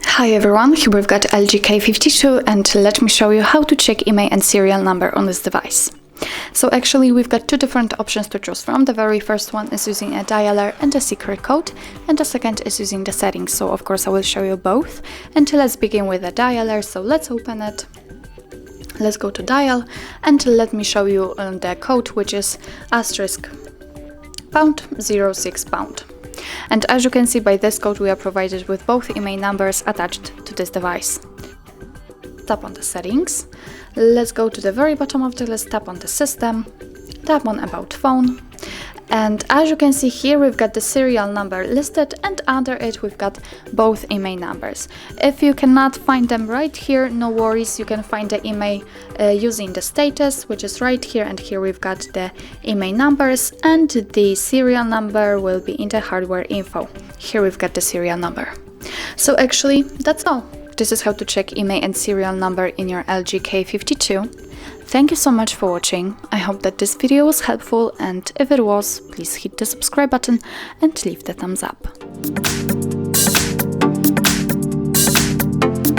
Hi everyone, here we've got LG K52 and let me show you how to check IMEI and serial number on this device. So actually we've got two different options to choose from. The very first one is using a dialer and a secret code, and the second is using the settings. So of course I will show you both. And let's begin with the dialer. So let's open it. Let's go to dial and let me show you the code, which is *#06#. And as you can see by this code, we are provided with both IMEI numbers attached to this device. Tap on the settings. Let's go to the very bottom of the list, tap on the system, tap on about phone. And as you can see here, we've got the serial number listed, and under it we've got both IMEI numbers. If you cannot find them right here, no worries, you can find the IMEI using the status, which is right here, and here we've got the IMEI numbers, and the serial number will be in the hardware info. Here we've got the serial number. So actually, that's all. This is how to check IMEI and serial number in your LG K52. Thank you so much for watching. I hope that this video was helpful, and if it was, please hit the subscribe button and leave the thumbs up.